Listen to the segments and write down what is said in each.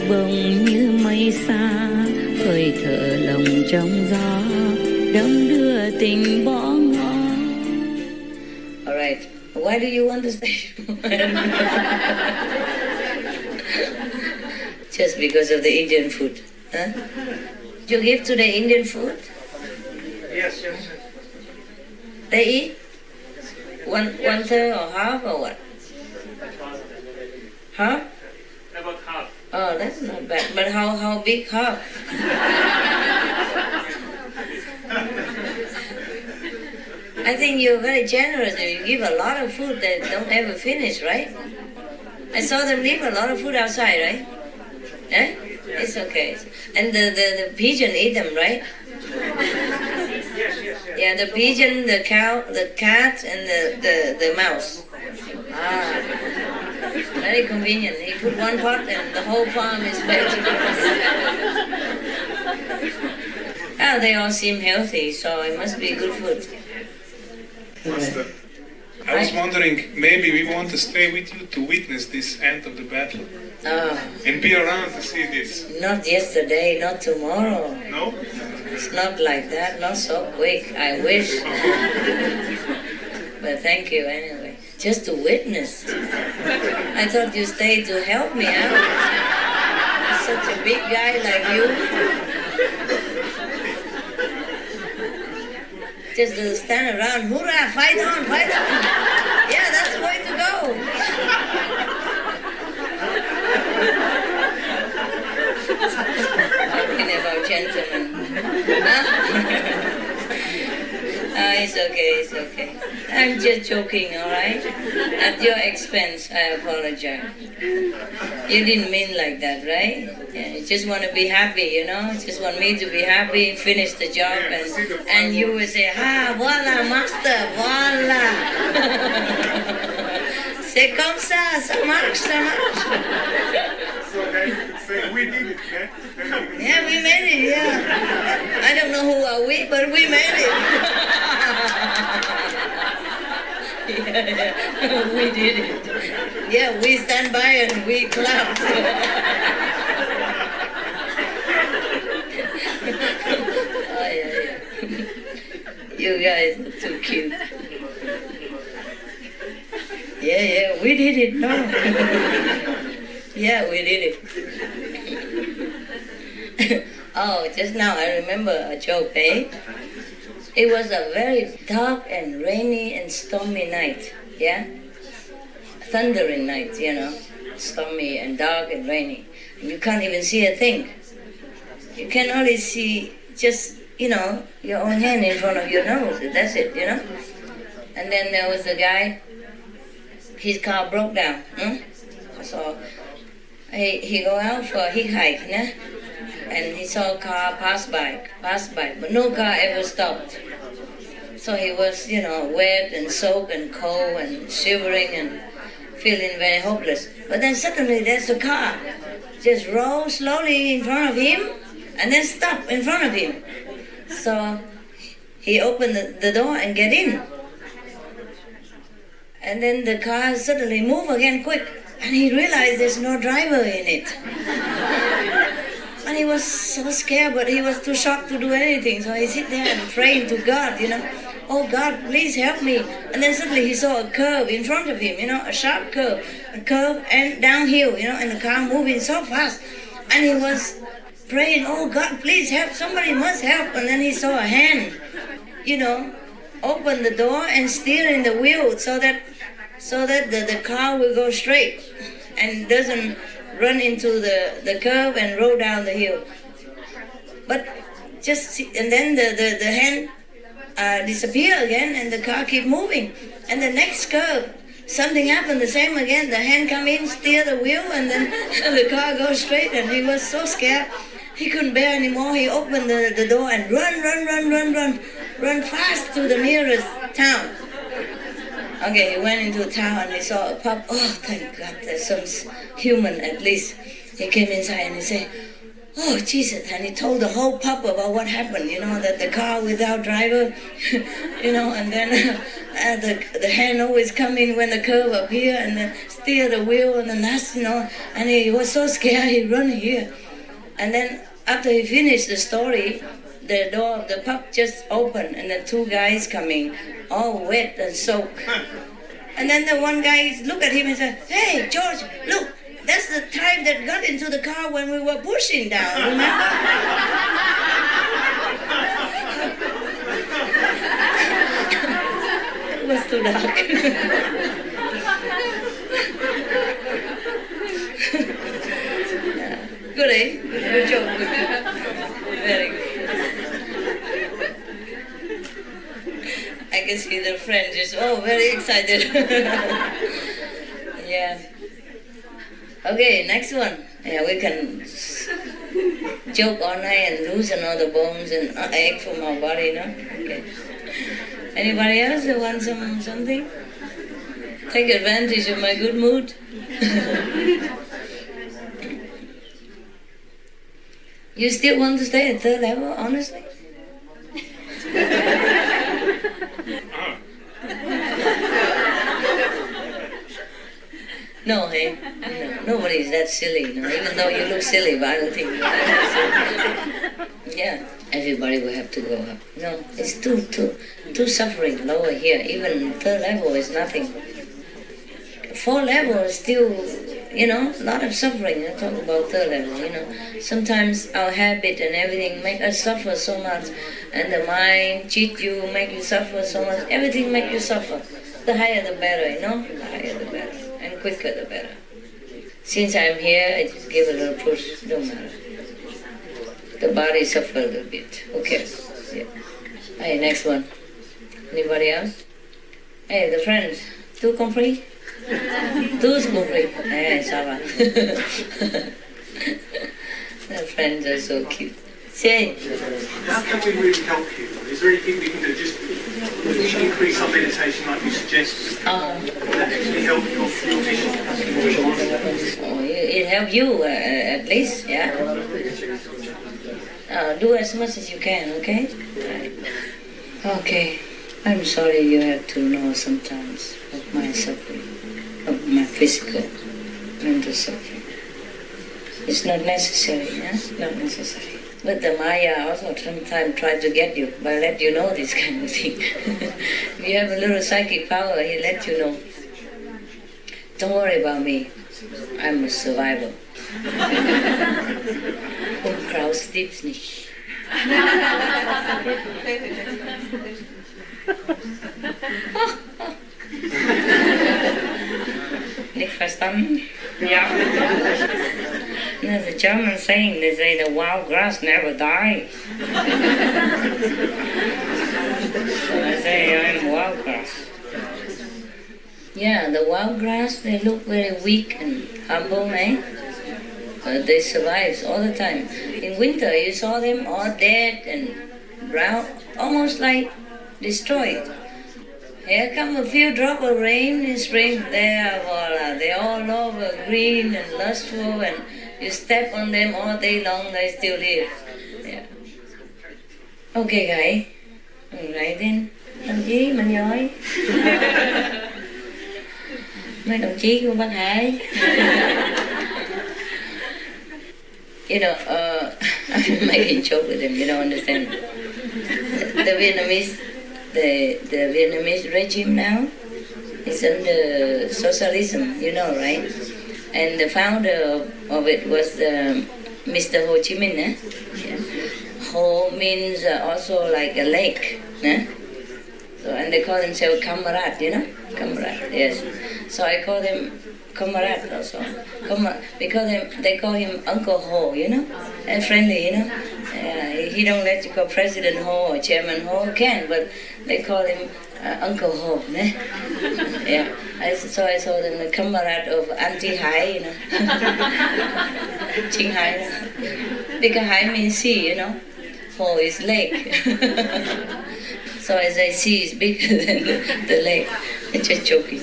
bồng như mây xa, hơi thở lòng trong gió, đong đưa tình bỏ ngỏ. All right, why do you want to stay? Just because of the Indian food, huh? You give to the Indian food? Yes, yes. They eat? One third or half or what? Half? About half. Oh, that's not bad. But how big half? I think you're very generous. You give a lot of food that don't ever finish, right? I saw them leave a lot of food outside, right? Eh? It's okay. And the pigeon eat them, right? Yes, yes, yes. Yeah, the pigeon, the cow, the cat, and the mouse. Ah, very convenient. He put one pot and the whole farm is vegetables. Ah, they all seem healthy, so it must be good food. Master, I was wondering, maybe we want to stay with you to witness this end of the battle. Oh, And be around to see this. not yesterday, not tomorrow. No? It's not like that, not so quick. I wish. But thank you anyway. Just to witness. I thought you stayed to help me out. Such a big guy like you. Just to stand around, hoorah, fight on, fight on. Yeah, that's the way to go. Talking about gentlemen. Huh? It's okay, it's okay. I'm just joking, all right? At your expense, I apologize. You didn't mean like that, right? Yeah, you just want to be happy, you know? Just want me to be happy, finish the job, and you will say, ah, voila, master, voila. C'est comme ça marche, ça marche. So they say we did it, yeah? Yeah, we made it, yeah. I don't know who are we, but we made it. Yeah, we did it. Yeah, we stand by and we clapped. Oh, yeah. You guys are too cute. Yeah, we did it, no. Yeah, we did it. Oh, just now I remember a joke, eh? It was a very dark and rainy and stormy night, yeah? Thundering night, you know, stormy and dark and rainy. And you can't even see a thing. You can only see just, you know, your own hand in front of your nose. That's it, you know? And then there was a guy, his car broke down. So he go out for a hike, nah? And he saw a car pass by, but no car ever stopped. So he was, you know, wet and soaked and cold and shivering and feeling very hopeless. But then suddenly there's a car just roll slowly in front of him and then stop in front of him. So he opened the door and get in. And then the car suddenly moved again quick, and he realized there's no driver in it. And he was so scared, but he was too shocked to do anything. So he sit there and praying to God, you know, oh God, please help me. And then suddenly he saw a curve in front of him, you know, a sharp curve, and downhill, you know, and the car moving so fast. And he was praying, oh God, please help, somebody must help. And then he saw a hand, you know, open the door and steer in the wheel so that the car will go straight and doesn't run into the curve and roll down the hill. But just see, and then the hand disappear again and the car keep moving. And the next curve, something happened, the same again. The hand come in, steer the wheel, and then the car goes straight. And he was so scared, he couldn't bear anymore. He opened the door and run fast to the nearest town. Okay, he went into town and he saw a pub. Oh, thank God, there's some human at least. He came inside and he said, oh, Jesus. And he told the whole pub about what happened, you know, that the car without driver, you know, and then the hand always coming when the curve appear and then steer the wheel and the nuts, and he was so scared he run here. And then after he finished the story, the door of the pub just opened and the two guys coming, all wet and soaked. And then the one guy looked at him and said, "Hey, George, look, that's the type that got into the car when we were pushing down, remember?" It was too dark. Good, eh? Good joke. Very good. I can see the friends just, very excited. Yeah. Okay, next one. Yeah, we can joke all night and loosen all the bones and ache from our body, no? Okay. Anybody else that want something? Take advantage of my good mood. You still want to stay at third level, honestly? No, hey? No, nobody is that silly, even though you look silly, but I don't think you're that silly. Yeah, everybody will have to go up. No, it's too suffering lower here. Even third level is nothing. Fourth level is still, a lot of suffering. I talk about third level, Sometimes our habit and everything make us suffer so much. And the mind cheat you, make you suffer so much. Everything make you suffer. The higher the better, The higher the better. And quicker the better. Since I'm here, I just give a little push. Don't matter. The body suffer a little bit. Okay. Yeah. Hey, next one. Anybody else? Hey, the friends. Tout compris? Tous compris. Hey, ça va. The friends are so cute. Say. How can we really help you? Is there anything we can do? Just increase our meditation like you suggested. That actually help your vision. It help you at least, yeah? Do as much as you can, okay? Right. Okay. I'm sorry you have to know sometimes of my suffering, of my physical, mental suffering. It's not necessary, yeah? Not necessary. But the Maya also sometimes try to get you, by let you know this kind of thing. If you have a little psychic power, he let you know. Don't worry about me. I'm a survivor. Umkraus gibt's nicht. Nicht verstanden? Ja. There's a German saying, they say the wild grass never dies. So I say I'm wild grass. Yeah, the wild grass, they look very weak and humble, eh? But they survive all the time. In winter, you saw them all dead and brown, almost like destroyed. Here come a few drops of rain in spring, there, voila, they're all over green and lustful, and you step on them all day long, they still live. Yeah. Okay, guys. Alright then. Đồng chí mình giỏi. Mấy đồng chí của bác Hải. I'm making joke with him, you don't understand. The Vietnamese regime now is under socialism, right? And the founder of it was Mr. Ho Chi Minh. Yeah. Ho means also like a lake. So, and they call themselves Comrade, Comrade, yes. So I call them Comrade also. Because they call him Uncle Ho, and friendly, he don't let you call President Ho or Chairman Ho, can, but they call him Uncle Ho, Yeah. So I saw them the Comrade of Anti-Hai, Ching Hai. Because Hai means sea, Ho is lake. So as I see, it's bigger than the lake. I'm just joking.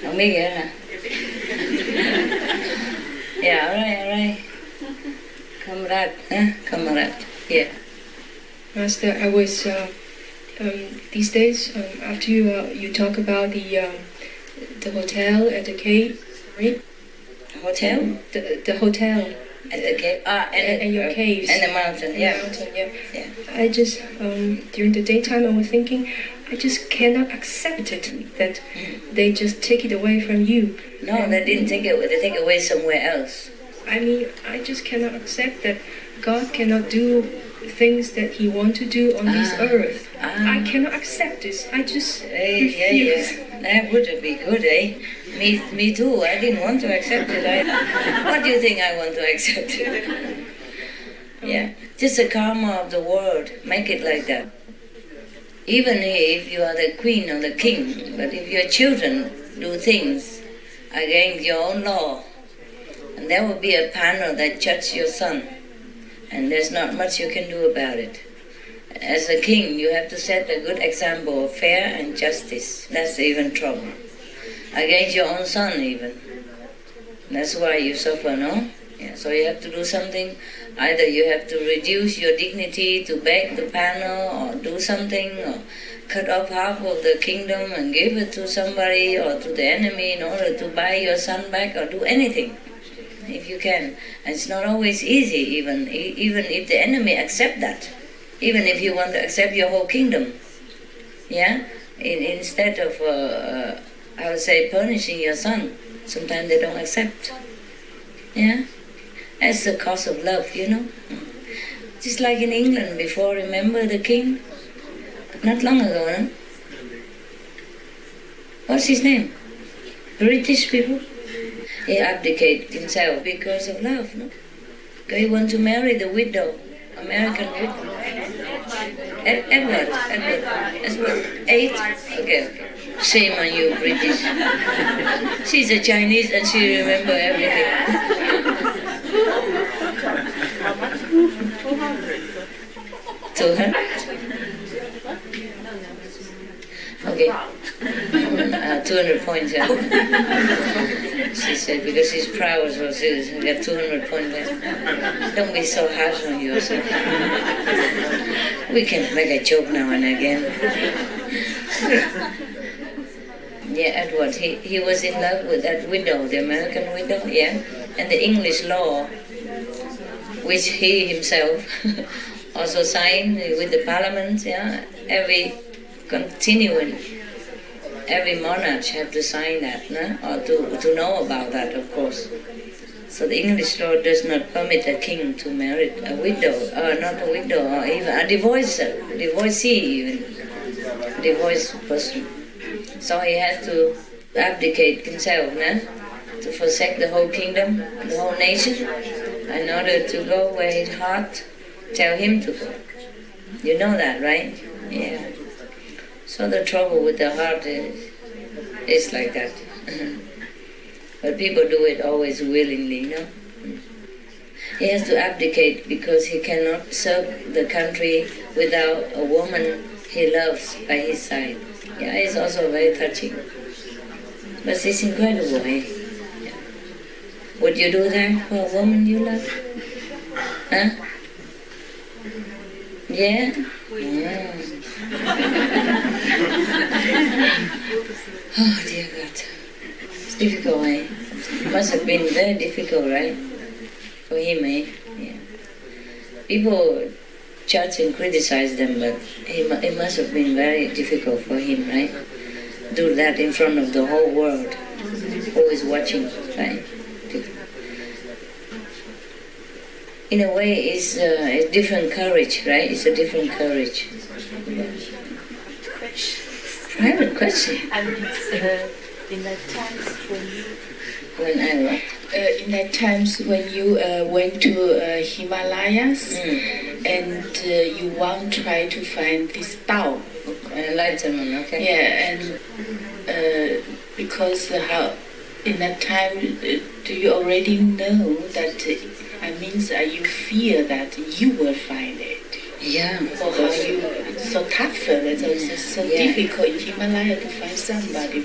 Không biết vậy hả? Yeah, all right. Comrade, Comrade, yeah. Master, I was these days after you talk about the hotel at the cave, right? Hotel? The hotel. At the cave? And your caves. And the mountain, And yeah. the mountain, yeah. Yeah. I just, during the daytime, I was thinking, I just cannot accept it, that they just take it away from you. No, they didn't take it away. They take it away somewhere else. I mean, I just cannot accept that God cannot do things that He wants to do on this earth. I cannot accept this. I just refuse. Yeah. That would be good, eh? Me too. I didn't want to accept it. What do you think I want to accept it? Yeah. Just the karma of the world. Make it like that. Even if you are the queen or the king, but if your children do things against your own law, and there will be a panel that judges your son, and there's not much you can do about it. As a king, you have to set a good example of fair and justice. That's even trouble. Against your own son, even. That's why you suffer, no? Yeah, so you have to do something. Either you have to reduce your dignity to beg the panel, or do something, or cut off half of the kingdom and give it to somebody or to the enemy in order to buy your son back, or do anything, if you can. And it's not always easy, even if the enemy accept that. Even if you want to accept your whole kingdom. Yeah? Instead of, I would say, punishing your son, sometimes they don't accept. Yeah? That's the cost of love, you know. Just like in England before, remember the king? Not long ago, no? What's his name? British people? He abdicated himself because of love, no? Because he wanted to marry the widow, American widow. Edward. 8? Okay. Shame on you, British. She's a Chinese and she remember everything. 200? Okay. 200 points, yeah. She said, because she's proud, so she got 200 points there. Don't be so harsh on yourself. We can make a joke now and again. Yeah, Edward, he was in love with that widow, the American widow, yeah. And the English law, which he himself also signed with the parliament, yeah. Every monarch have to sign that, no? Or to know about that, of course. So the English law does not permit a king to marry a widow, or not a widow, or even a divorcee even, divorced person. So he has to abdicate himself, no? To forsake the whole kingdom, the whole nation, in order to go where his heart tell him to go. You know that, right? Yeah. So the trouble with the heart is like that. But people do it always willingly, you know. He has to abdicate because he cannot serve the country without a woman he loves by his side. Yeah, it's also very touching. But it's incredible, eh? Yeah. Would you do that for a woman you love? Huh? Yeah? Oh, dear God. It's difficult, eh? It must have been very difficult, right? For him, eh? Yeah. People judge and criticize them, but it must have been very difficult for him, right? Do that in front of the whole world, who is watching, right? In a way, it's a different courage, right? It's a different courage. Private question. In that times when you... When I what? In that times when you went to Himalayas and you want to try to find this Tao. Enlightenment, okay. Yeah, and because how in that time do you already know that you fear that you will find it? Yeah. Or how you so tough that it's so difficult in Himalaya to find somebody.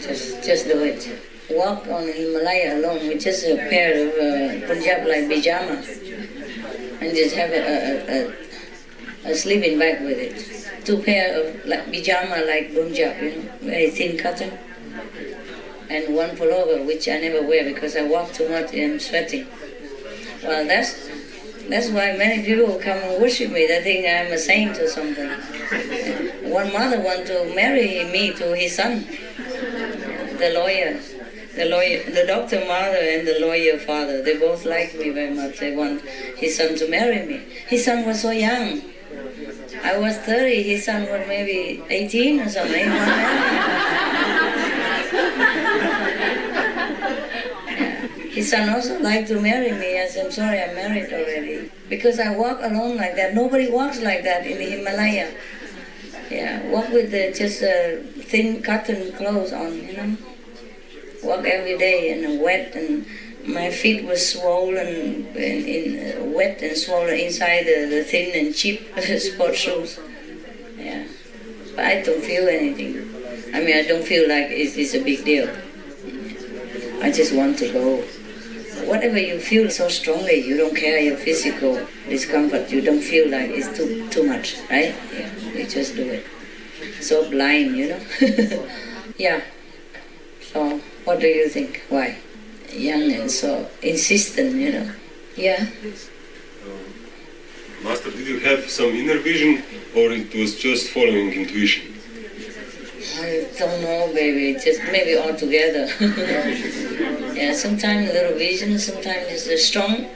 Just do it. Walk on the Himalaya alone with just a pair of Punjab like pyjama, and just have a sleeping bag with it. 2 pair of pyjama like Punjab, very thin cotton. and one pullover, which I never wear because I walk too much and I'm sweating. Well, that's why many people come and worship me. They think I'm a saint or something. One mother want to marry me to his son, the lawyer. The doctor mother and the lawyer father, they both like me very much. They want his son to marry me. His son was so young. I was 30, his son was maybe 18 or something. He wanted to marry me. His son also liked to marry me. I said, I'm sorry, I'm married already. Because I walk alone like that. Nobody walks like that in the Himalaya. Yeah, walk with just thin cotton clothes on, you know. Walk every day and wet, and my feet were swollen and wet and swollen inside the thin and cheap sport shoes. Yeah, but I don't feel anything. I mean, I don't feel like it's a big deal. I just want to go. Whatever you feel so strongly, you don't care your physical discomfort. You don't feel like it's too much, right? Yeah, you just do it. So blind, you know. Yeah. So. What do you think? Why? Young and so insistent, you know. Yeah. Master, did you have some inner vision or it was just following intuition? I don't know, baby. Just maybe all together. Yeah, sometimes a little vision, sometimes it's a strong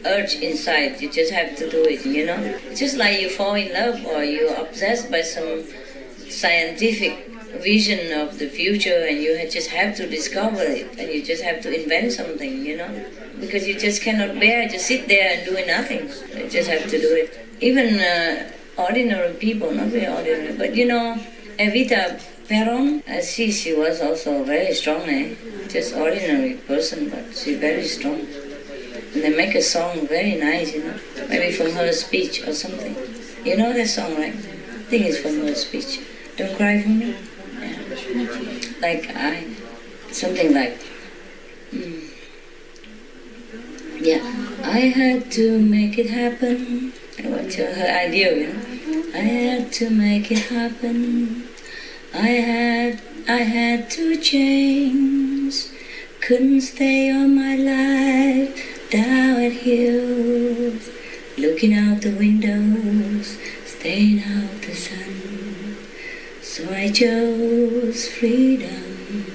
urge inside. You just have to do it, you know. It's just like you fall in love or you're obsessed by some scientific vision of the future, and you just have to discover it, and you just have to invent something, you know, because you just cannot bear to sit there and doing nothing. You just have to do it. Even ordinary people, not very ordinary, but you know, Evita Peron, she was also very strong, just ordinary person, but she's very strong. And they make a song very nice, you know, maybe from her speech or something. You know that song, right? I think it's from her speech. Don't cry for me. Like something like, yeah, I had to make it happen. What's her idea, you know? I had to make it happen. I had to change. Couldn't stay on my life down at hills, looking out the windows, staying out the sun. So I chose freedom.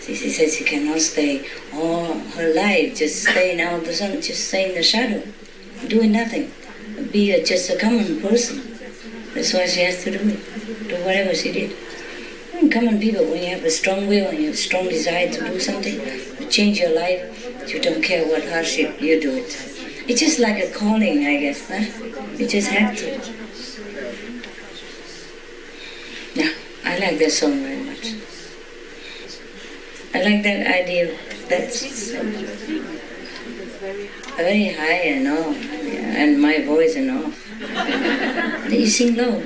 She said she cannot stay all her life just staying out the sun, just stay in the shadow, doing nothing, be just a common person. That's why she has to do it, do whatever she did. And common people, when you have a strong will and you have a strong desire to do something, to change your life, you don't care what hardship, you do it. It's just like a calling, I guess, huh? You just have to. Yeah, I like that song very much. I like that idea. That's very high and all, yeah, and my voice and all. You sing low.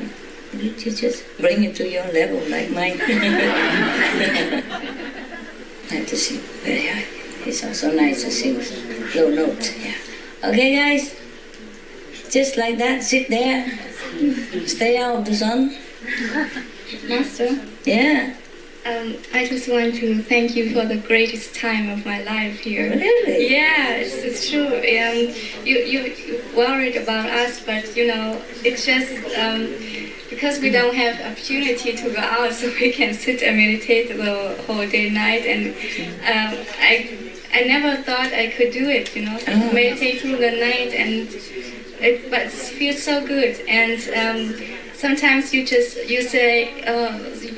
You just bring it to your level like mine. I have to sing very high. It's also nice to sing low notes. Yeah. Okay, guys. Just like that, sit there. Stay out of the sun. Master? Yeah. I just want to thank you for the greatest time of my life here. Really? Yeah, it's true. You worried about us, but you know, it's just because we don't have opportunity to go out, so we can sit and meditate the whole day, night, and I never thought I could do it. You know, meditate through the night, but it feels so good. And sometimes you say,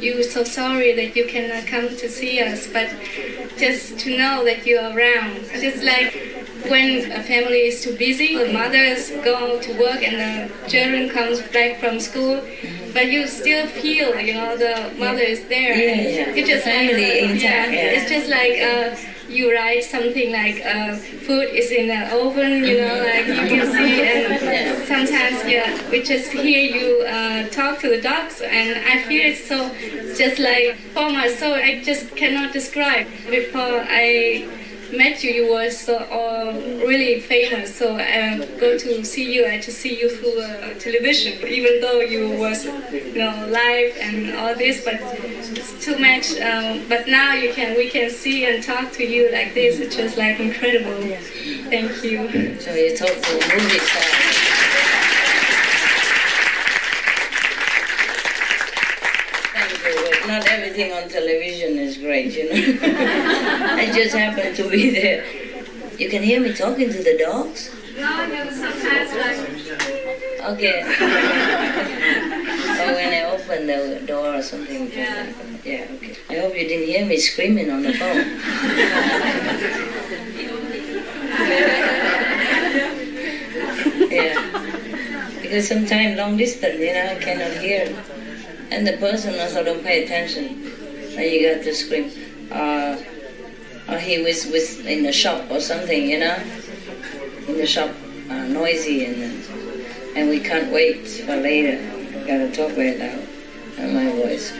you're so sorry that you cannot come to see us, but just to know that you're around. Just like when a family is too busy, the mothers go to work and the children comes back from school, but you still feel, you know, the mother is there. Yeah. It's just family like, intact. Yeah. It's just like you write something like food is in the oven, you know, like you can see, and sometimes we just hear you talk to the dogs, and I feel it's so just like for my soul. I just cannot describe. Before I met you, you were so really famous. So I go to see you. I just see you through television, even though you was live and all this, but it's too much. But now we can see and talk to you like this. It's just like incredible. Thank you. So you talk to a movie star. Not everything on television is great, I just happen to be there. You can hear me talking to the dogs? No, sometimes like... Okay. Or when I open the door or something. Yeah. Yeah, okay. I hope you didn't hear me screaming on the phone. Yeah. Because sometimes long distance, I cannot hear. And the person also don't pay attention. And you got to scream. Or he was in the shop or something, In the shop, noisy, and we can't wait for later. Gotta talk very loud. And my voice.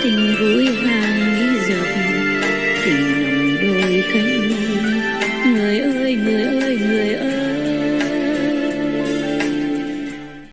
Tình vui hàng đi rực